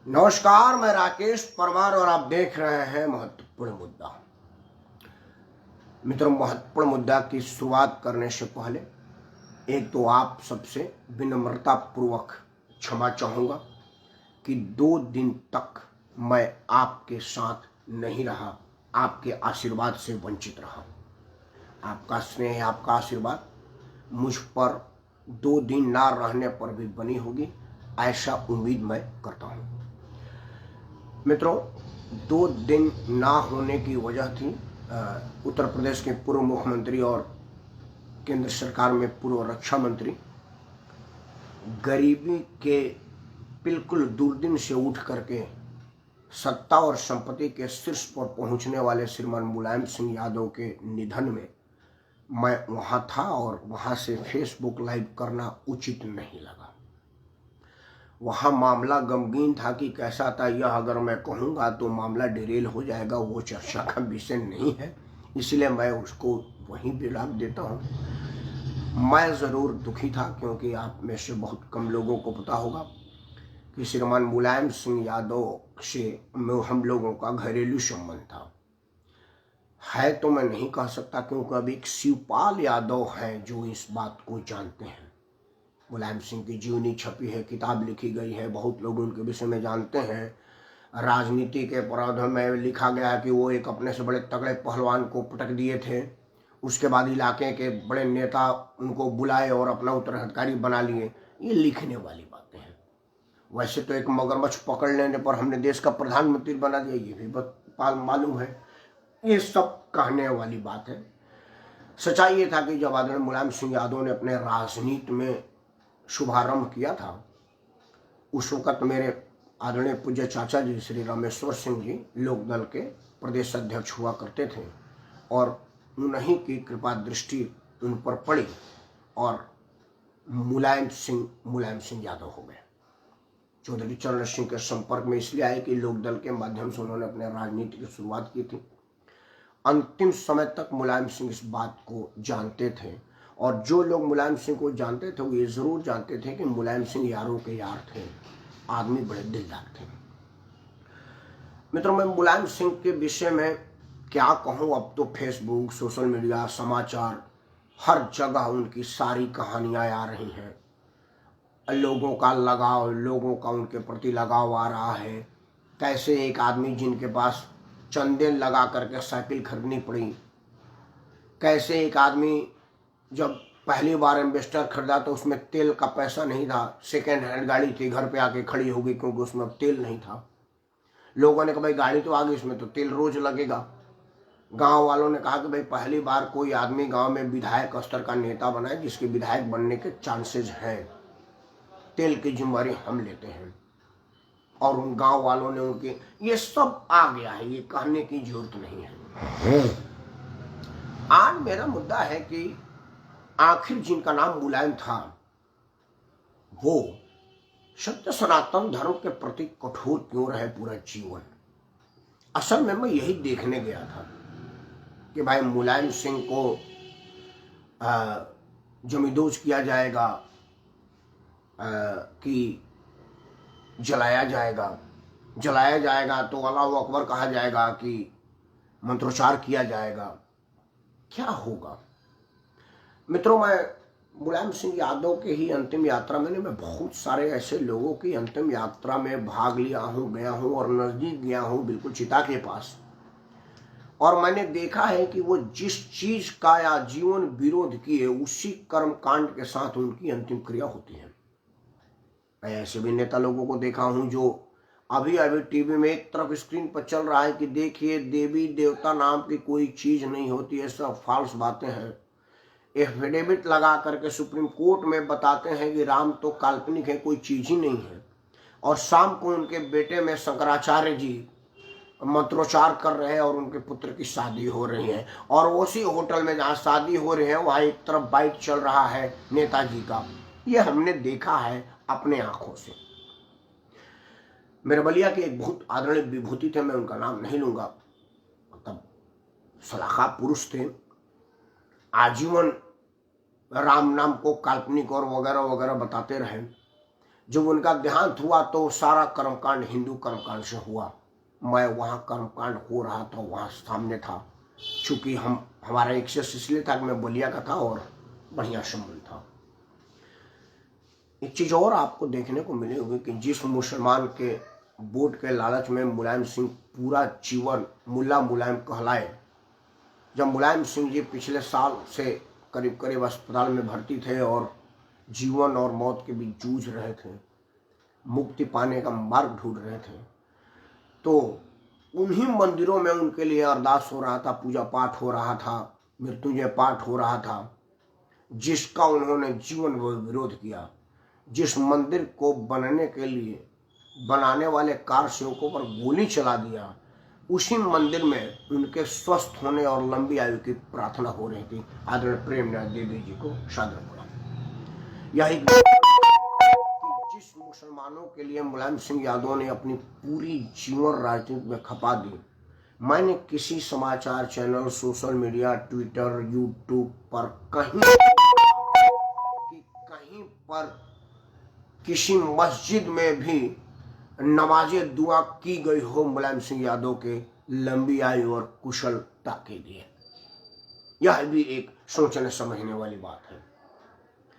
नमस्कार, मैं राकेश परमार और आप देख रहे हैं महत्वपूर्ण मुद्दा। मित्रों, महत्वपूर्ण मुद्दा की शुरुआत करने से पहले एक तो आप सबसे विनम्रता पूर्वक क्षमा चाहूँगा कि 2 दिन तक मैं आपके साथ नहीं रहा, आपके आशीर्वाद से वंचित रहा। आपका स्नेह, आपका आशीर्वाद मुझ पर 2 दिन ना रहने पर भी बनी होगी, ऐसा उम्मीद मैं करता हूँ। मित्रों, 2 दिन ना होने की वजह थी उत्तर प्रदेश के पूर्व मुख्यमंत्री और केंद्र सरकार में पूर्व रक्षा मंत्री गरीबी के बिल्कुल दुर्दिन से उठ करके सत्ता और संपत्ति के शीर्ष पर पहुंचने वाले श्रीमान मुलायम सिंह यादव के निधन में मैं वहां था और वहां से फेसबुक लाइव करना उचित नहीं लगा। वहाँ मामला गमगीन था कि कैसा था यह अगर मैं कहूँगा तो मामला डिरेल हो जाएगा, वो चर्चा का विषय नहीं है, इसलिए मैं उसको वहीं विराम देता हूँ। मैं ज़रूर दुखी था क्योंकि आप में से बहुत कम लोगों को पता होगा कि श्रीमान मुलायम सिंह यादव से हम लोगों का घरेलू संबंध था। है तो मैं नहीं कह सकता क्योंकि अभी एक शिवपाल यादव हैं जो इस बात को जानते हैं। मुलायम सिंह की जीवनी छपी है, किताब लिखी गई है, बहुत लोग उनके विषय में जानते हैं। राजनीति के पौधे में लिखा गया है कि वो एक अपने से बड़े तगड़े पहलवान को पटक दिए थे, उसके बाद इलाके के बड़े नेता उनको बुलाए और अपना उत्तराधिकारी बना लिए। ये लिखने वाली बातें हैं। वैसे तो एक मगरमच्छ पकड़ लेने पर हमने देश का प्रधानमंत्री बना दिया, ये भी मालूम है। ये सब कहने वाली बात है। सच्चाई ये था कि जब आदरणीय मुलायम सिंह यादव ने अपने राजनीति में शुभारंभ किया था, उस वक्त मेरे आदरणीय पूज्य चाचा जी श्री रामेश्वर सिंह जी लोकदल के प्रदेश अध्यक्ष हुआ करते थे और उन्हीं की कृपा दृष्टि उन पर पड़ी और मुलायम सिंह यादव हो गए। चौधरी चरण सिंह के संपर्क में इसलिए आए कि लोकदल के माध्यम से उन्होंने अपने राजनीति की शुरुआत की थी। अंतिम समय तक मुलायम सिंह इस बात को जानते थे और जो लोग मुलायम सिंह को जानते थे वो ये जरूर जानते थे कि मुलायम सिंह यारों के यार थे, आदमी बड़े दिलदार थे। मित्रों, मैं मुलायम सिंह के विषय में क्या कहूँ, अब तो फेसबुक, सोशल मीडिया, समाचार, हर जगह उनकी सारी कहानियां आ रही हैं। लोगों का लगाव, लोगों का उनके प्रति लगाव आ रहा है। कैसे एक आदमी जिनके पास चंदे लगा करके साइकिल खरीदनी पड़ी, कैसे एक आदमी जब पहली बार एम्बेसडर खरीदा तो उसमें तेल का पैसा नहीं था, सेकेंड हैंड गाड़ी थी, घर पे आके खड़ी हो गई क्योंकि उसमें अब तेल नहीं था। लोगों ने कहा भाई गाड़ी तो आ गई, इसमें तो तेल रोज लगेगा। गांव वालों ने कहा कि भाई पहली बार कोई आदमी गांव में विधायक स्तर का नेता बना है जिसके विधायक बनने के चांसेस हैं, तेल की जिम्मेदारी हम लेते हैं। और उन गांव वालों ने उनके, ये सब आ गया है, ये कहने की जरूरत नहीं है। आज मेरा मुद्दा है कि आखिर जिनका नाम मुलायम था वो सत्य सनातन धर्म के प्रति कठोर क्यों रहे पूरा जीवन। असल में मैं यही देखने गया था कि भाई मुलायम सिंह को जमींदोज किया जाएगा, कि जलाया जाएगा तो अल्लाह अकबर कहा जाएगा, कि मंत्रोच्चार किया जाएगा, क्या होगा। मित्रों, मैं मुलायम सिंह यादव के ही अंतिम यात्रा में मैं बहुत सारे ऐसे लोगों की अंतिम यात्रा में भाग लिया हूँ, गया हूँ और नजदीक गया हूँ, बिल्कुल चिता के पास। और मैंने देखा है कि वो जिस चीज का या जीवन विरोध किए उसी कर्म कांड के साथ उनकी अंतिम क्रिया होती है। मैं ऐसे भी नेता लोगों को देखा हूँ जो अभी अभी टीवी में एक तरफ स्क्रीन पर चल रहा है कि देखिए देवी देवता नाम की कोई चीज नहीं होती है, सब फॉल्स बातें हैं। एफिडेविट लगा करके सुप्रीम कोर्ट में बताते हैं कि राम तो काल्पनिक है, कोई चीज ही नहीं है। और शाम को उनके बेटे में शंकराचार्य जी मंत्रोच्चार कर रहे हैं और उनके पुत्र की शादी हो रही है। और उसी होटल में जहाँ शादी हो रही है वहाँ एक तरफ बाइक चल रहा है नेताजी का। ये हमने देखा है अपने आंखों से। मेरे बलिया के एक बहुत आदरणीय विभूति थे, मैं उनका नाम नहीं लूंगा, तब सलाखा पुरुष थे, आजीवन राम नाम को काल्पनिक और वगैरह वगैरह बताते रहे। जब उनका देहांत हुआ तो सारा कर्मकांड हिंदू कर्मकांड से हुआ। मैं वहाँ कर्मकांड हो रहा था, वहाँ सामने था। चूँकि हमारा एक्सेस इसलिए था कि मैं बलिया का था और बढ़िया संबंध था। एक चीज़ और आपको देखने को मिली होगी कि जिस मुसलमान के वोट के लालच में मुलायम सिंह पूरा जीवन मुल्ला मुलायम कहलाए, जब मुलायम सिंह जी पिछले साल से करीब करीब अस्पताल में भर्ती थे और जीवन और मौत के बीच जूझ रहे थे, मुक्ति पाने का मार्ग ढूंढ रहे थे, तो उन्हीं मंदिरों में उनके लिए अरदास हो रहा था, पूजा पाठ हो रहा था, मृत्युंजय पाठ हो रहा था, जिसका उन्होंने जीवन भर विरोध किया। जिस मंदिर को बनने के लिए बनाने वाले कार सेवकों पर गोली चला दिया, उसी मंदिर में उनके स्वस्थ होने और लंबी आयु की प्रार्थना हो रही थी। आदरणीय प्रेमनाथ देवी जी को सादर प्रणाम। यह जिस मुसलमानों के लिए मुलायम सिंह यादव ने अपनी पूरी जीवन राजनीति में खपा दी, मैंने किसी समाचार channel, social media, Twitter, YouTube पर कहीं पर किसी मस्जिद में भी नमाज़े दुआ की गई हो मुलायम सिंह यादव के लंबी आयु और कुशलता के लिए। यह भी एक सोचने समझने वाली बात है।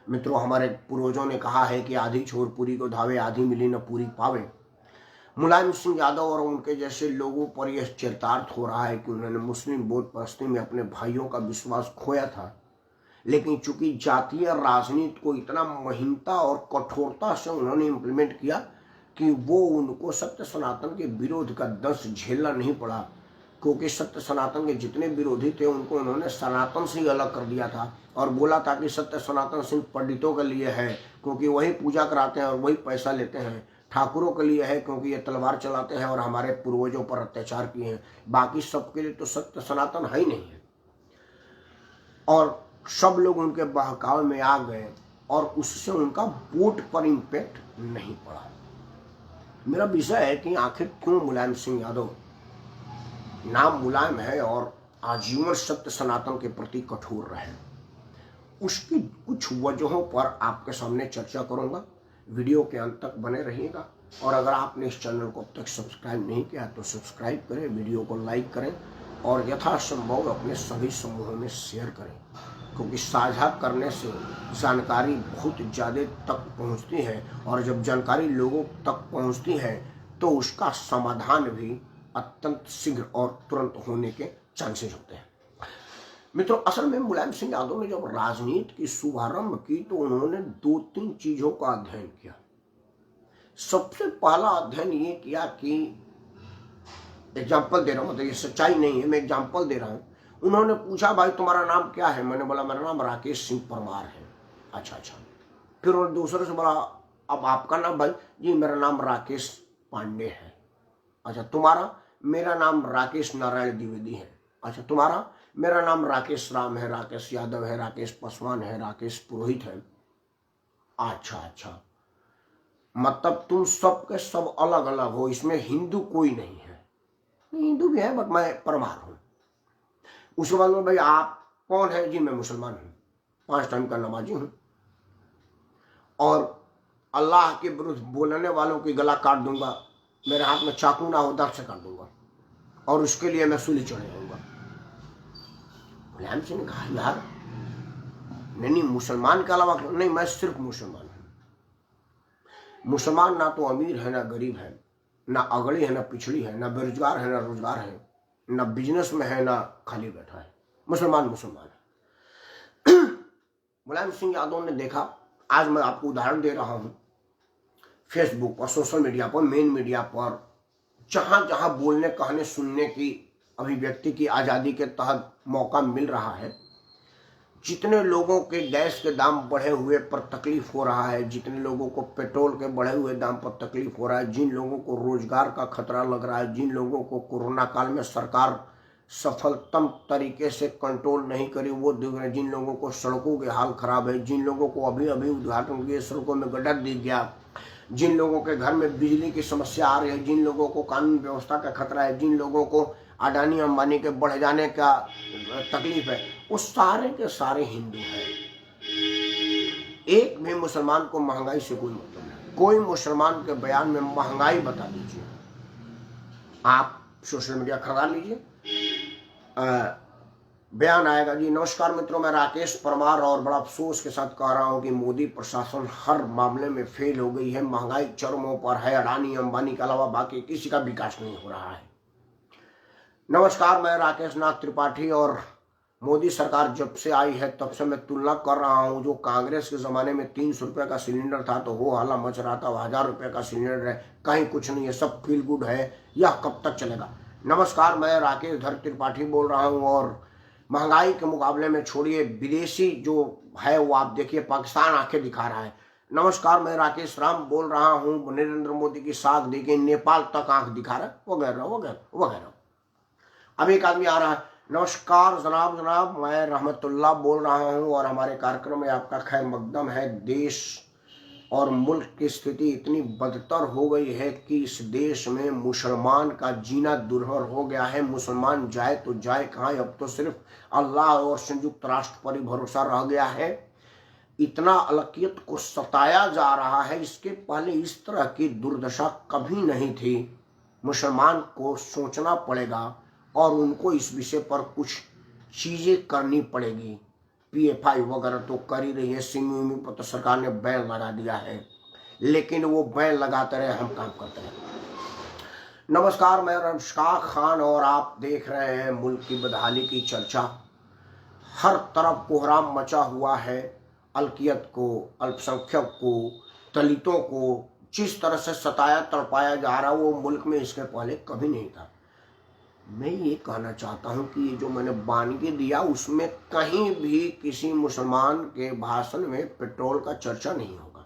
मित्रों, हमारे पूर्वजों ने कहा है कि आधी छोर पूरी को धावे, आधी मिली न पूरी पावे। मुलायम सिंह यादव और उनके जैसे लोगों पर यह चरितार्थ हो रहा है कि उन्होंने मुस्लिम वोट परस्ती में अपने भाइयों का विश्वास खोया था, लेकिन चूंकि जातीय राजनीति को इतना महीनता और कठोरता से उन्होंने इम्प्लीमेंट किया कि वो उनको सत्य सनातन के विरोध का दंश झेलना नहीं पड़ा, क्योंकि सत्य सनातन के जितने विरोधी थे उनको उन्होंने सनातन से ही अलग कर दिया था और बोला था कि सत्य सनातन सिर्फ पंडितों के लिए है क्योंकि वही पूजा कराते हैं और वही पैसा लेते हैं, ठाकुरों के लिए है क्योंकि ये तलवार चलाते हैं और हमारे पूर्वजों पर अत्याचार किए हैं, बाकी सबके लिए तो सत्य सनातन है ही नहीं है। और सब लोग उनके बहकावे में आ गए और उससे उनका वोट पर इम्पैक्ट नहीं पड़ा। मेरा विषय है कि आखिर क्यों मुलायम सिंह यादव, नाम मुलायम है और आजीवन सत्य सनातन के प्रति कठोर रहे, उसकी कुछ वजहों पर आपके सामने चर्चा करूंगा। वीडियो के अंत तक बने रहिएगा और अगर आपने इस चैनल को अब तक सब्सक्राइब नहीं किया तो सब्सक्राइब करें, वीडियो को लाइक करें और यथासंभव अपने सभी समूहों में शेयर करें, क्योंकि साझा करने से जानकारी बहुत ज़्यादा तक पहुंचती है और जब जानकारी लोगों तक पहुंचती है तो उसका समाधान भी अत्यंत शीघ्र और तुरंत होने के चांसेस होते हैं। मित्रों, असल में मुलायम सिंह यादव ने जब राजनीति की शुभारंभ की तो उन्होंने 2-3 चीज़ों का अध्ययन किया। सबसे पहला अध्ययन ये किया कि, एग्जाम्पल दे रहा हूँ, मतलब ये सच्चाई नहीं है, मैं एग्जाम्पल दे रहा हूँ। उन्होंने पूछा, भाई तुम्हारा नाम क्या है? मैंने बोला मेरा नाम राकेश सिंह परमार है। अच्छा। फिर उन्होंने दूसरे से बोला, अब आपका नाम? भाई जी मेरा नाम राकेश पांडे है। अच्छा, तुम्हारा? मेरा नाम राकेश नारायण द्विवेदी है। अच्छा, तुम्हारा? मेरा नाम राकेश राम है, राकेश यादव है, राकेश पासवान है, राकेश पुरोहित है। अच्छा, मतलब तुम सब के सब अलग अलग हो, इसमें हिंदू कोई नहीं है? हिंदू भी है बट मैं परमार हूं। उसके बाद में, भाई आप कौन है? जी मैं मुसलमान हूं, 5 टाइम का नमाजी हूं और अल्लाह के विरुद्ध बोलने वालों की गला काट दूंगा, मेरे हाथ में चाकू ना हो दर्द से काट दूंगा और उसके लिए मैं सूली चढ़े रहूंगा। मुलायम सिंह ने कहा, यार नहीं, मुसलमान के अलावा नहीं, मैं सिर्फ मुसलमान हूं। मुसलमान ना तो अमीर है ना गरीब है, ना अगड़ी है ना पिछड़ी है, ना बेरोजगार है ना रोजगार है, ना बिजनेस में है ना खाली बैठा है, मुसलमान है। मुलायम सिंह यादव ने देखा, आज मैं आपको उदाहरण दे रहा हूं, फेसबुक और सोशल मीडिया पर, मेन मीडिया पर जहां जहां बोलने, कहने, सुनने की, अभिव्यक्ति की आज़ादी के तहत मौका मिल रहा है, जितने लोगों के गैस के दाम बढ़े हुए पर तकलीफ हो रहा है, जितने लोगों को पेट्रोल के बढ़े हुए दाम पर तकलीफ हो रहा है, जिन लोगों को रोजगार का खतरा लग रहा है, जिन लोगों को कोरोना काल में सरकार सफलतम तरीके से कंट्रोल नहीं करी वो दिख रहे, जिन लोगों को सड़कों के हाल खराब है, जिन लोगों को अभी उद्घाटन किए सड़कों में गड्ढा दिख गया, जिन लोगों के घर में बिजली की समस्या आ रही है, जिन लोगों को कानून व्यवस्था का खतरा है, जिन लोगों को अडानी अंबानी के बढ़ जाने का तकलीफ है, वो सारे के सारे हिंदू हैं। एक भी मुसलमान को महंगाई से कोई मतलब नहीं। कोई मुसलमान के बयान में महंगाई बता दीजिए, आप सोशल मीडिया खरीदा लीजिए, बयान आएगा जी। नमस्कार मित्रों, मैं राकेश परमार और बड़ा अफसोस के साथ कह रहा हूं कि मोदी प्रशासन हर मामले में फेल हो गई है। महंगाई चरमों पर है, अडानी अंबानी के अलावा बाकी किसी का विकास नहीं हो रहा है। नमस्कार, मैं राकेश नाथ त्रिपाठी और मोदी सरकार जब से आई है तब से मैं तुलना कर रहा हूं। जो कांग्रेस के ज़माने में 300 रुपये का सिलेंडर था तो हो हल्ला मच रहा था, 1000 रुपये का सिलेंडर है, कहीं कुछ नहीं है, सब फील गुड है। यह कब तक चलेगा? नमस्कार, मैं राकेश धर त्रिपाठी बोल रहा हूं और महंगाई के मुकाबले में छोड़िए, विदेशी जो है वो आप देखिए, पाकिस्तान आंखें दिखा रहा है। नमस्कार, मैं राकेश राम बोल रहा हूँ। नरेंद्र मोदी की साख देखिए, नेपाल तक आंख दिखा रहा है, वगैरह वगैरह वगैरह। अब एक आदमी आ रहा है, नमस्कार जनाब, मैं रहमतुल्लाह बोल रहा हूँ और हमारे कार्यक्रम में आपका खैर मकदम है। देश और मुल्क की स्थिति इतनी बदतर हो गई है कि इस देश में मुसलमान का जीना दुर्भर हो गया है। मुसलमान जाए तो जाए कहाँ, अब तो सिर्फ अल्लाह और संयुक्त राष्ट्र पर ही भरोसा रह गया है। इतना अलकियत को सताया जा रहा है, इसके पहले इस तरह की दुर्दशा कभी नहीं थी। मुसलमान को सोचना पड़ेगा और उनको इस विषय पर कुछ चीज़ें करनी पड़ेगी। PFI वगैरह तो कर ही रही है, सिमी पर तो सरकार ने बैन लगा दिया है, लेकिन वो बैन लगाते रहे, हम काम करते रहे। नमस्कार, मैं रमशा खान और आप देख रहे हैं मुल्क की बदहाली की चर्चा। हर तरफ कोहराम मचा हुआ है। अलकियत को, अल्पसंख्यक को, दलितों को जिस तरह से सताया तड़पाया जा रहा है वो मुल्क में इसके पहले कभी नहीं था। मैं ये कहना चाहता हूँ कि ये जो मैंने बानगी दिया उसमें कहीं भी किसी मुसलमान के भाषण में पेट्रोल का चर्चा नहीं होगा।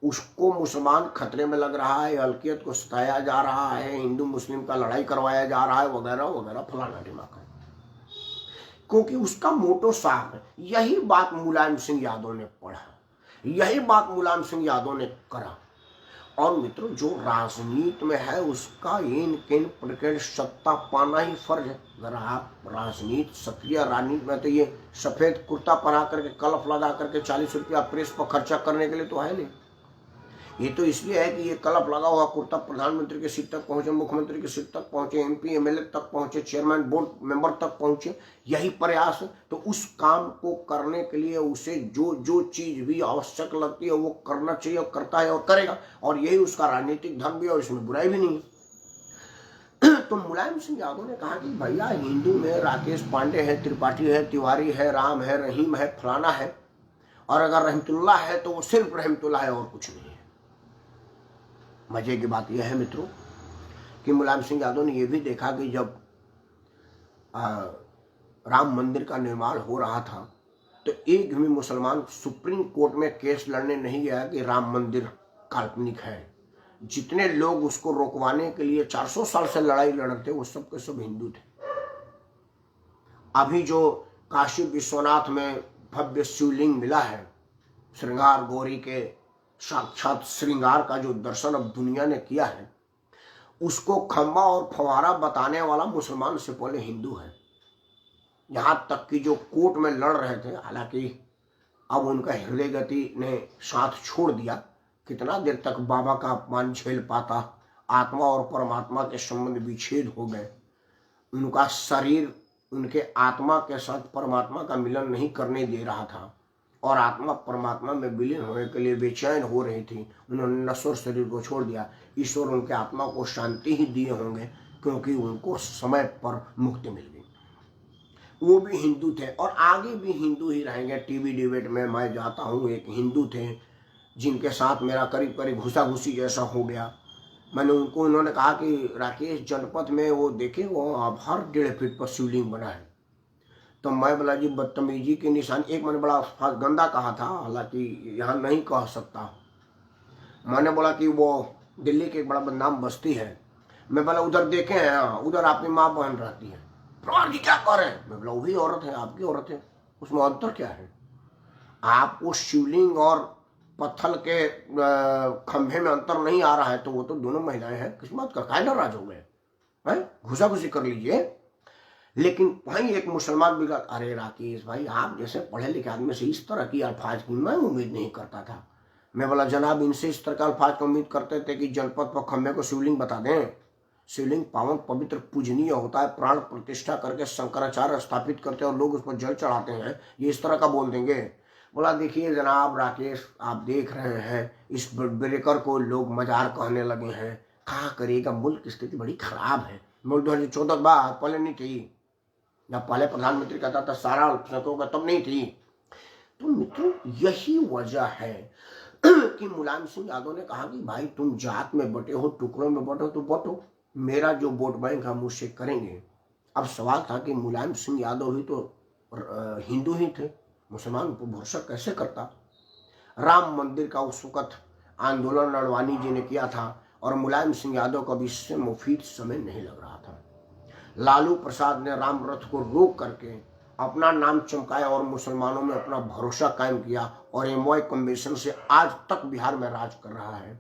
उसको मुसलमान खतरे में लग रहा है, अलकियत को सताया जा रहा है, हिंदू मुस्लिम का लड़ाई करवाया जा रहा है, वगैरह वगैरह, फलाना ढिमाका, क्योंकि उसका मोटो साफ है। यही बात मुलायम सिंह यादव ने पढ़ा, यही बात मुलायम सिंह यादव ने करा। और मित्रों, जो राजनीति में है उसका इन किन प्रकार सत्ता पाना ही फर्ज है। अगर आप राजनीति, सक्रिय राजनीति में, तो ये सफेद कुर्ता पहना करके कलफ लगा करके 40 रुपया प्रेस पर खर्चा करने के लिए तो है नहीं। ये तो इसलिए है कि ये कलफ लगा हुआ कुर्ता प्रधानमंत्री के सीट तक पहुंचे, मुख्यमंत्री की सीट तक पहुंचे, MP MLA तक पहुंचे, चेयरमैन बोर्ड मेंबर तक पहुंचे, यही प्रयास है। तो उस काम को करने के लिए उसे जो जो चीज भी आवश्यक लगती है वो करना चाहिए, और करता है और करेगा, और यही उसका राजनीतिक धर्म भी है और इसमें बुराई भी नहीं है। तो मुलायम सिंह यादव ने कहा कि भैया, हिंदू में राकेश पांडे है, त्रिपाठी है, तिवारी है, राम है, रहीम है, फलाना है, और अगर रहमतुल्लाह है तो वो सिर्फ रहमतुल्लाह है और कुछ नहीं है। मजे की बात यह है मित्रों कि मुलायम सिंह यादव ने यह भी देखा कि जब राम मंदिर का निर्माण हो रहा था तो एक भी मुसलमान सुप्रीम कोर्ट में केस लड़ने नहीं गया कि राम मंदिर काल्पनिक है। जितने लोग उसको रोकवाने के लिए 400 साल से लड़ाई लड़ रहे थे वो सब के सब हिंदू थे। अभी जो काशी विश्वनाथ में भव्य शिवलिंग मिला है, श्रृंगार गौरी के साक्षात श्रृंगार का जो दर्शन अब दुनिया ने किया है, उसको खंबा और फवारा बताने वाला मुसलमान से पहले हिंदू है। यहाँ तक कि जो कोर्ट में लड़ रहे थे, हालांकि अब उनका हृदय गति ने साथ छोड़ दिया, कितना देर तक बाबा का अपमान झेल पाता। आत्मा और परमात्मा के संबंध विच्छेद हो गए, उनका शरीर उनके आत्मा के साथ परमात्मा का मिलन नहीं करने दे रहा था और आत्मा परमात्मा में विलीन होने के लिए बेचैन हो रही थी। उन्होंने नश्वर शरीर को छोड़ दिया। ईश्वर उनके आत्मा को शांति ही दिए होंगे क्योंकि उनको समय पर मुक्ति मिल गई। वो भी हिंदू थे और आगे भी हिंदू ही रहेंगे। टीवी डिबेट में मैं जाता हूँ, एक हिंदू थे जिनके साथ मेरा करीब करीब घुसा घुसी जैसा हो गया। मैंने उनको, उन्होंने कहा कि राकेश जनपद में वो देखे, वो अब हर 1.5 फीट पर शिवलिंग बना है। तो मैं बोला जी बदतमीजी के निशान, एक मैंने बड़ा गंदा कहा था, हालांकि यहाँ नहीं कह सकता। मैंने बोला कि वो दिल्ली की एक बड़ा बदनाम बस्ती है। मैं बोला उधर देखे हैं, उधर आपकी माँ बहन रहती है। प्रधान जी क्या कह रहे हैं? मैं बोला वही औरत है, आपकी औरत है, उसमें अंतर क्या है? आप उस शिवलिंग और पत्थर के खंभे में अंतर नहीं आ रहा है तो वो तो दोनों महिलाएं हैं। किस्मत का काय नाराज हो गए हैं, घुसा घुसी कर लीजिए। लेकिन वहीं एक मुसलमान भी कहा, अरे राकेश भाई, आप जैसे पढ़े लिखे आदमी से इस तरह की अल्फाज की मैं उम्मीद नहीं करता था। मैं बोला जनाब इनसे इस तरह का अल्फाज की उम्मीद करते थे कि जनपद पर खम्भे को शिवलिंग बता दें। शिवलिंग पावन पवित्र पूजनीय होता है, प्राण प्रतिष्ठा करके शंकराचार्य स्थापित करते हैं और लोग उस पर जल चढ़ाते हैं, ये इस तरह का बोल देंगे। बोला देखिए जनाब राकेश, आप देख रहे हैं इस ब्रेकर को लोग मजार कहने लगे हैं, क्या करिएगा, मुल्क की स्थिति बड़ी खराब है। मुल्क 2014 के बाद पहले नहीं थी, जब पहले प्रधानमंत्री कहता था सारा अल्पसंख्यकों का, तब नहीं थी। तो मित्रों यही वजह है कि मुलायम सिंह यादव ने कहा कि भाई तुम जात में बटे हो, टुकड़ों में बटो तो बटो, मेरा जो वोट बैंक हम उससे करेंगे। अब सवाल था कि मुलायम सिंह यादव ही तो हिंदू ही थे, मुसलमान पर भरोसा कैसे करता। राम मंदिर का उस वक्त आंदोलन अडवाणी जी ने किया था और मुलायम सिंह यादव को भी इससे मुफीद समय नहीं लग रहा था। लालू प्रसाद ने राम रथ को रोक करके अपना नाम चमकाया और मुसलमानों में अपना भरोसा कायम किया और एमओआई कन्वेंशन से आज तक बिहार में राज कर रहा है।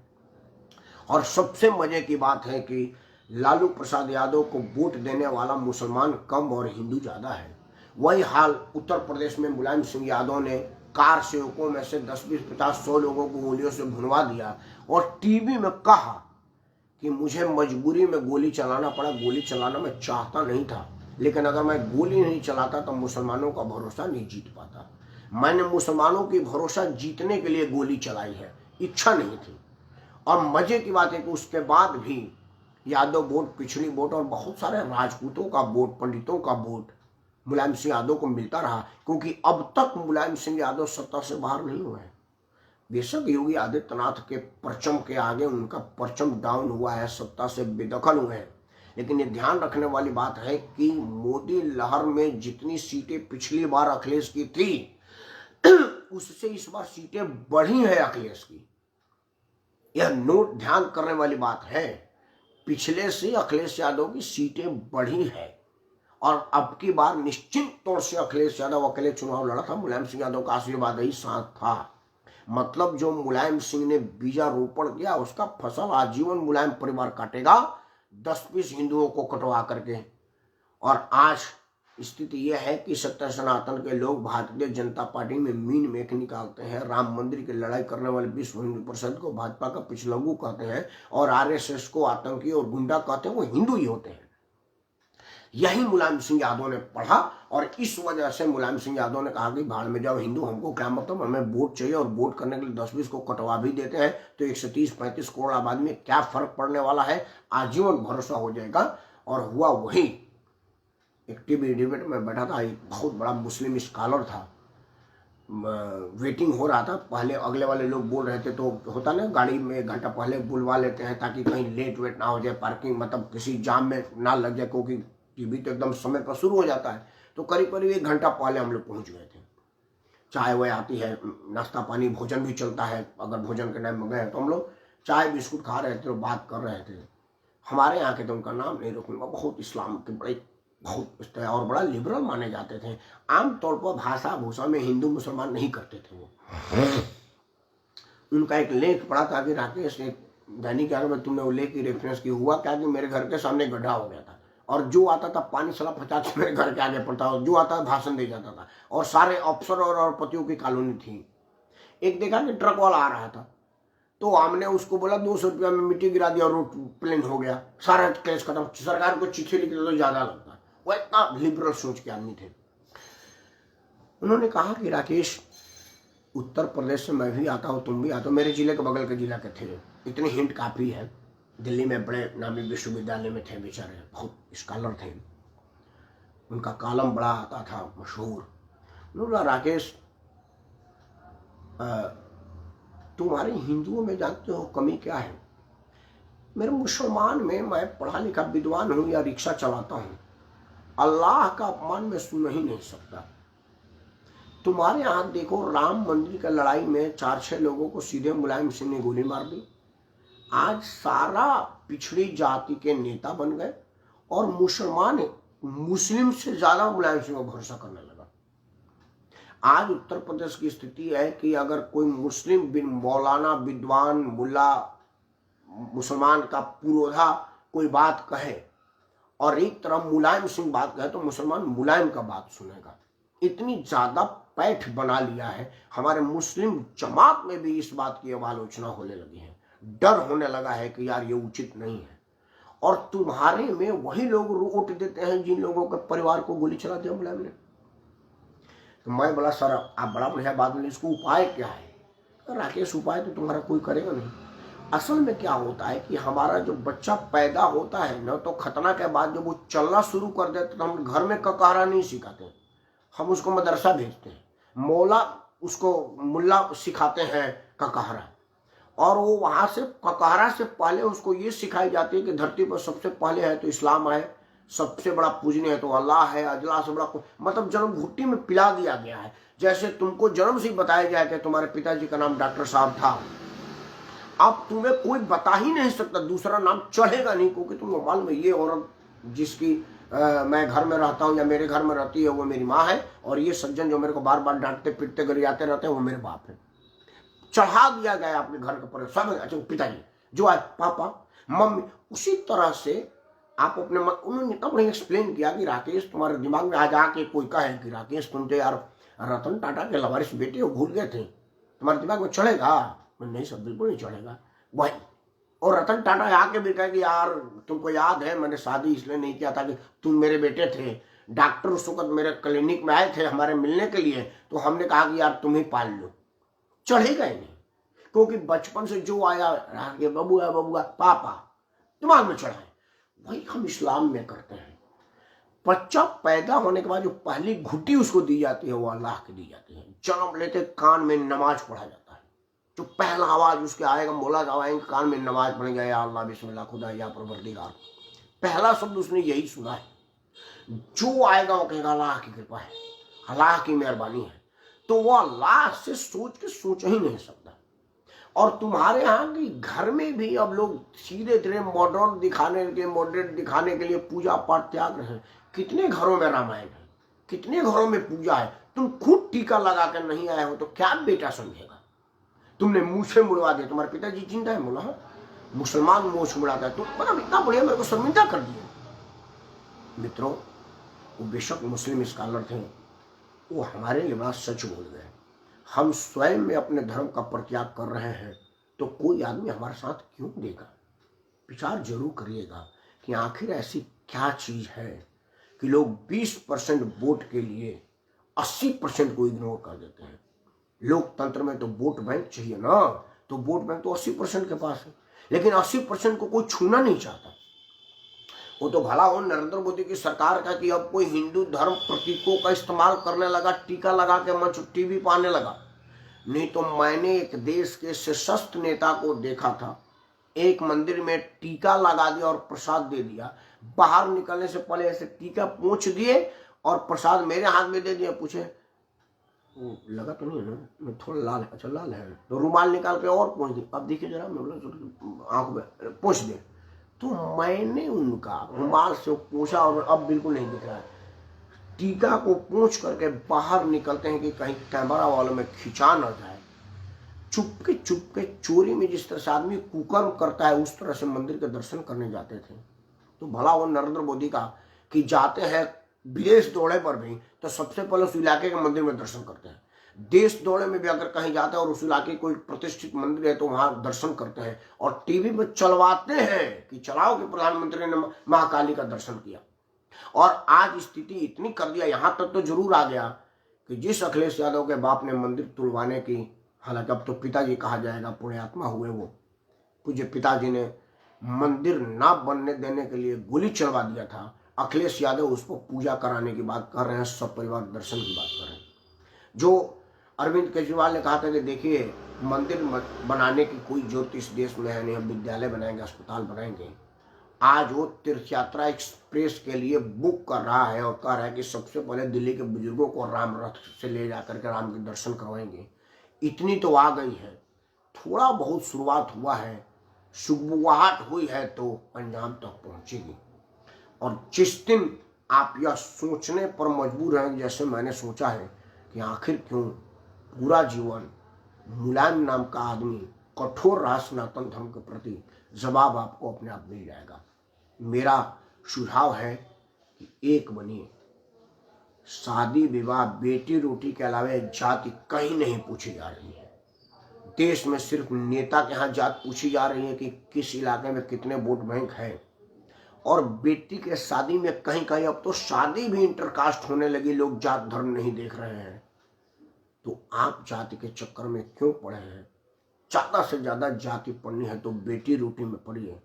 और सबसे मजे की बात है कि लालू प्रसाद यादव को वोट देने वाला मुसलमान कम और हिंदू ज्यादा है। वही हाल उत्तर प्रदेश में मुलायम सिंह यादव ने कार सेवकों में से 10, 20, 50, 100 लोगों को गोलियों से भुनवा दिया और टीवी में कहा कि मुझे मजबूरी में गोली चलाना पड़ा, गोली चलाना मैं चाहता नहीं था, लेकिन अगर मैं गोली नहीं चलाता तो मुसलमानों का भरोसा नहीं जीत पाता। मैंने मुसलमानों की भरोसा जीतने के लिए गोली चलाई है, इच्छा नहीं थी। और मजे की बात है कि उसके बाद भी यादव वोट, पिछड़ी वोट और बहुत सारे राजपूतों का वोट, पंडितों का वोट मुलायम सिंह यादव को मिलता रहा, क्योंकि अब तक मुलायम सिंह यादव सत्ता से बाहर नहीं हुए हैं। बेशक योगी आदित्यनाथ के परचम के आगे उनका परचम डाउन हुआ है, सत्ता से बेदखल हुए हैं, लेकिन ये ध्यान रखने वाली बात है कि मोदी लहर में जितनी सीटें पिछली बार अखिलेश की थी उससे इस बार सीटें बढ़ी है अखिलेश की। यह नोट ध्यान करने वाली बात है, पिछले से अखिलेश यादव की सीटें बढ़ी है और अब की बार निश्चित तौर से अखिलेश यादव अकेले चुनाव लड़ा था, मुलायम सिंह यादव का आशीर्वाद ही साथ था। मतलब जो मुलायम सिंह ने बीजारोपण किया उसका फसल आजीवन मुलायम परिवार काटेगा, 10-20 हिंदुओं को कटवा करके। और आज स्थिति यह है कि सत्य सनातन के लोग भारतीय जनता पार्टी में मीन मेख निकालते हैं, राम मंदिर की लड़ाई करने वाले विश्व हिंदू परिषद को भाजपा का पिछलग्गू कहते हैं और आरएसएस को आतंकी और गुंडा कहते हैं, वो हिंदू ही होते हैं। यही मुलायम सिंह यादव ने पढ़ा और इस वजह से मुलायम सिंह यादव ने कहा कि भाड़ में जाओ हिंदू, हमको क्या मतलब, हमें वोट चाहिए और वोट करने के लिए 10-20 को कटवा भी देते हैं तो 130-35 करोड़ आबादी में क्या फर्क पड़ने वाला है, आजीवन भरोसा हो जाएगा। और हुआ वही। एक टीवी डिबेट में बैठा था, एक बहुत बड़ा मुस्लिम स्कॉलर था, वेटिंग हो रहा था, पहले अगले वाले लोग बोल रहे थे तो होता ना गाड़ी में 1 घंटा पहले बुलवा लेते हैं ताकि कहीं लेट वेट ना हो जाए, पार्किंग मतलब किसी जाम में ना लग जाए, क्योंकि टीवी तो एकदम समय पर शुरू हो जाता है। तो करीब करीब 1 घंटा पहले हम लोग पहुंच गए थे। चाय वाय आती है, नाश्ता पानी भोजन भी चलता है, अगर भोजन के टाइम में गए तो हम लोग चाय बिस्कुट खा रहे थे और बात कर रहे थे। हमारे यहाँ के तो उनका नाम नहीं रखूंगा, बहुत इस्लाम के बड़े बहुत और बड़ा लिबरल माने जाते थे। आमतौर पर भाषा भूषा में हिंदू मुसलमान नहीं करते थे वो। उनका एक लेख पढ़ा था कि राकेश, एक दैनिक जागरण में तुमने वो लेख की रेफरेंस की, हुआ क्या कि मेरे घर के सामने गड्ढा हो गया था और जो आता था पानी सला फचा के मेरे घर के आगे पड़ता और जो आता भाषण दे जाता था और सारे अफसर और पतियों की कॉलोनी थी। एक देखा कि ट्रक वाला आ रहा था तो हमने उसको बोला 200 रुपया में मिट्टी गिरा दिया और रोड प्लेन हो गया, सारा केस खत्म। सरकार को चिट्ठी लिख दे तो ज्यादा लगता। वो इतना लिबरल सोच के आदमी थे। उन्होंने कहा कि राकेश, उत्तर प्रदेश से मैं भी आता हूँ, तुम भी आते हो, मेरे जिले के बगल के जिला के थे, इतनी हिंट काफी है। दिल्ली में बड़े नामी विश्वविद्यालय में थे, बेचारे बहुत स्कॉलर थे, उनका कॉलम बड़ा आता था, मशहूर। उन्होंने राकेश, तुम्हारे हिंदुओं में जानते हो कमी क्या है, मेरे मुसलमान में मैं पढ़ा लिखा विद्वान हूं या रिक्शा चलाता हूं, अल्लाह का अपमान मैं सुन ही नहीं सकता। तुम्हारे यहाँ देखो, राम मंदिर की लड़ाई में 4-6 लोगों को सीधे मुलायम सिंह ने गोली मार दी। आज सारा पिछड़ी जाति के नेता बन गए और मुसलमान मुस्लिम से ज्यादा मुलायम सिंह को भरोसा करने लगा। आज उत्तर प्रदेश की स्थिति है कि अगर कोई मुस्लिम मौलाना, विद्वान, मुल्ला, मुसलमान का पुरोधा कोई बात कहे और एक तरफ मुलायम सिंह बात कहे तो मुसलमान मुलायम का बात सुनेगा। इतनी ज्यादा पैठ बना लिया है। हमारे मुस्लिम जमात में भी इस बात की आलोचना होने लगी है, डर होने लगा है कि यार ये उचित नहीं है। और तुम्हारे में वही लोग वोट देते हैं जिन लोगों के परिवार को गोली चला दिया मुलायम ने। तो मैं बोला सर आप बड़ा बढ़िया बात बोले, इसको उपाय क्या है? राकेश उपाय तो तुम्हारा कोई करेगा नहीं। असल में क्या होता है कि हमारा जो बच्चा पैदा होता है ना, तो खतना के बाद जब वो चलना शुरू कर देते तो हम घर में ककारा नहीं सिखाते, हम उसको मदरसा भेजते हैं, मौला उसको मुल्ला सिखाते हैं ककारा। और वो वहां से ककारा से पहले उसको ये सिखाई जाती है कि धरती पर सबसे पहले है तो इस्लाम है, सबसे बड़ा पूजनीय है तो अल्लाह है, अल्लाह से बड़ा मतलब जन्म घुट्टी में पिला दिया गया है। जैसे तुमको जन्म से बताया गया कि तुम्हारे पिताजी का नाम डॉक्टर साहब था, अब तुम्हें कोई बता ही नहीं सकता, दूसरा नाम चढ़ेगा नहीं, क्योंकि तुमको मालूम है ये औरत जिसकी मैं घर में रहता हूँ या मेरे घर में रहती है वो मेरी माँ है, और ये सज्जन जो मेरे को बार बार डांटते पीटते गरियाते रहते हैं वो मेरे बाप है। चढ़ा दिया गया अपने घर के पर सब। अच्छा पिताजी जो आज पापा मम्मी, उसी तरह से आप अपने उन्होंने इतना बड़ा एक्सप्लेन किया कि राकेश तुम्हारे दिमाग में आज आके कोई कहे कि राकेश तुम तो यार रतन टाटा के लवारिस बेटे हो, भूल गए थे, तुम्हारे दिमाग में चढ़ेगा? नहीं सब बिल्कुल नहीं चढ़ेगा भाई। और रतन टाटा आके भी कहे कि यार तुमको याद है मैंने शादी इसलिए नहीं किया था कि तुम मेरे बेटे थे, डॉक्टर उस वक्त मेरे क्लिनिक में आए थे हमारे मिलने के लिए, तो हमने कहा कि यार तुम ही पाल लो। चढ़ेगा ही नहीं, क्योंकि बचपन से जो आया बबुआ बबुआ पापा दिमाग में चढ़ा है। वही हम इस्लाम में करते हैं। बच्चा पैदा होने के बाद जो पहली घुट्टी उसको दी जाती है वो अल्लाह की दी जाती है। जन्म लेते कान में नमाज पढ़ा जाता है, जो पहला आवाज उसके आएगा मौला आएंगे कान में नमाज पढ़ेगा, या अल्लाह बिस्मिल्लाह खुदा या परवरदिगार, पहला शब्द उसने यही सुना है। जो आएगा वो कहेगा अल्लाह की कृपा है, अल्लाह की मेहरबानी है, तो वो अल्लाह से सोच ही नहीं सकता। और तुम्हारे यहाँ की घर में भी अब लोग सीधे धीरे मॉडर्न दिखाने के लिए पूजा पाठ त्याग रहे हैं। कितने घरों में रामायण है, कितने घरों में पूजा है, तुम खुद टीका लगा कर नहीं आए हो तो क्या बेटा समझेगा? तुमने मुंह से मुड़वा दिया, तुम्हारे पिताजी जिंदा है बोला मुसलमान मुंह मुड़ाता है, तुम मतलब इतना बढ़िया मेरे को शर्मिंदा कर दिया। मित्रों वो बेशक मुस्लिम स्कॉलर थे, वो हमारे लिए बड़ा सच बोल गए। हम स्वयं में अपने धर्म का परित्याग कर रहे हैं तो कोई आदमी हमारे साथ क्यों देगा? विचार जरूर करिएगा कि आखिर ऐसी क्या चीज है कि लोग 20% वोट के लिए 80% को इग्नोर कर देते हैं। लोकतंत्र में तो वोट बैंक चाहिए ना, तो वोट बैंक तो 80% के पास है, लेकिन 80% को कोई छूना नहीं चाहता। वो तो भला हो नरेंद्र मोदी की सरकार का कि अब कोई हिंदू धर्म प्रतीकों का इस्तेमाल करने लगा, टीका लगा के मंच टीवी पर आने लगा। नहीं तो मैंने एक देश के सशक्त नेता को देखा था, एक मंदिर में टीका लगा दिया और प्रसाद दे दिया, बाहर निकलने से पहले ऐसे टीका पोंछ दिए और प्रसाद मेरे हाथ में दे दिया। पूछे वो लगा तो नहीं है ना, थोड़ा लाल है, अच्छा लाल है, तो रुमाल निकाल के और पोंछ दी, अब देखिए जरा आंख में पोंछ दे। तो मैंने उनका रुमाल से पूछा और अब बिल्कुल नहीं दिख रहा है। टीका को पूछ करके बाहर निकलते हैं कि कहीं कैमरा वालों में खिंचा न जाए। चुपके चुपके चोरी में जिस तरह से आदमी कुकर्म करता है उस तरह से मंदिर के दर्शन करने जाते थे। तो भला वो नरेंद्र मोदी का कि जाते हैं विदेश दौरे पर भी तो सबसे पहले उस इलाके के मंदिर में दर्शन करते हैं। देश दौरे में भी अगर कहीं जाते हैं और उस इलाके कोई प्रतिष्ठित मंदिर है तो वहां दर्शन करते हैं और टीवी में चलवाते हैं कि चलाओ कि प्रधानमंत्री ने महाकाली का दर्शन किया। और आज स्थिति इतनी कर दिया, यहां तक तो जरूर आ गया कि जिस अखिलेश यादव के बाप ने मंदिर तुड़वाने की, हालांकि अब तो पिताजी कहा जाएगा, पुण्यात्मा हुए वो, पूज्य पिताजी ने मंदिर ना बनने देने के लिए गोली चलवा दिया था। अखिलेश यादव उसको पूजा कराने की बात कर रहे हैं, सब परिवार दर्शन की बात कर रहे हैं। जो अरविंद केजरीवाल ने कहा था कि देखिए मंदिर बनाने की कोई जरूरत इस देश में है नहीं, हम विद्यालय बनाएंगे, अस्पताल बनाएंगे। आज वो तीर्थ यात्रा एक्सप्रेस के लिए बुक कर रहा है और कह रहा है कि सबसे पहले दिल्ली के बुजुर्गों को राम रथ से ले जाकर के राम के दर्शन करवाएंगे। इतनी तो आ गई है, थोड़ा बहुत शुरुआत हुआ है, शुरुआत हुई है तो अंजाम तक पहुंचेगी। और जिस दिन आप यह सोचने पर मजबूर हैं जैसे मैंने सोचा है कि आखिर क्यों पूरा जीवन मुलायम नाम का आदमी कठोर रहा सनातन धर्म के प्रति, जवाब आपको अपने आप मिल जाएगा। मेरा सुझाव है कि एक बनिए, शादी विवाह बेटी रोटी के अलावा जाति कहीं नहीं पूछी जा रही है। देश में सिर्फ नेता के यहाँ जात पूछी जा रही है कि किस इलाके में कितने वोट बैंक है, और बेटी के शादी में कहीं कहीं अब तो शादी भी इंटरकास्ट होने लगी, लोग जात धर्म नहीं देख रहे हैं। तो आप जाति के चक्कर में क्यों पड़े हैं? ज़्यादा से ज़्यादा जाति पढ़नी है तो बेटी रोटी में पढ़िए,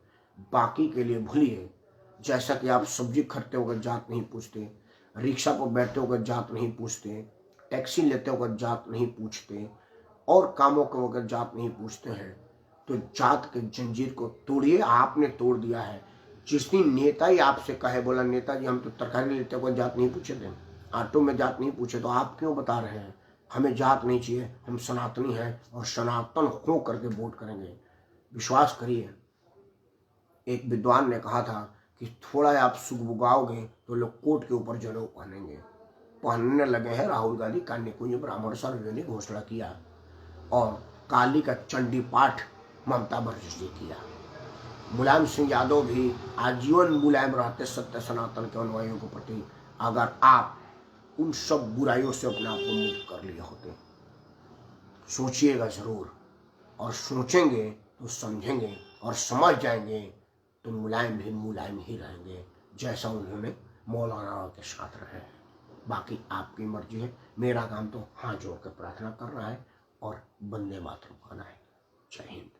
बाकी के लिए भूलिए। जैसा कि आप सब्जी खरीदते होकर जात नहीं पूछते, रिक्शा पर बैठते होकर जात नहीं पूछते, टैक्सी लेते होकर जात नहीं पूछते, और कामों के वगैरह जात नहीं पूछते हैं, तो जात के जंजीर को तोड़िए। आपने तोड़ दिया है। जिस दिन नेता ही आपसे कहे, बोला नेताजी हम तो तरकारी लेते हुए जात नहीं पूछे थे, ऑटो में जात नहीं पूछे, तो आप क्यों बता रहे हैं हमें जात नहीं चाहिए, हम सनातनी हैं और सनातन हो करके वोट करेंगे? विश्वास करिए, एक विद्वान ने कहा था कि थोड़ा आप सुगबुगाओगे तो लोग कोट के ऊपर जनेऊ पहनने लगे हैं। राहुल गांधी कान्यकुंज ब्राह्मण सर्वे ने घोषणा किया, और काली का चंडी पाठ ममता बनर्जी ने किया। मुलायम सिंह यादव भी आजीवन मुलायम रहते सत्य सनातन के अनुयायियों के प्रति, अगर आप उन सब बुराइयों से अपने आप को मुक्त कर लिए होते। सोचिएगा जरूर, और सोचेंगे तो समझेंगे और समझ जाएंगे तो मुलायम ही रहेंगे, जैसा उन्होंने मौलाना के साथ रहे। बाकी आपकी मर्जी है। मेरा काम तो हाथ जोड़ कर प्रार्थना करना है और वंदे मातरम कहना है। जय हिंद।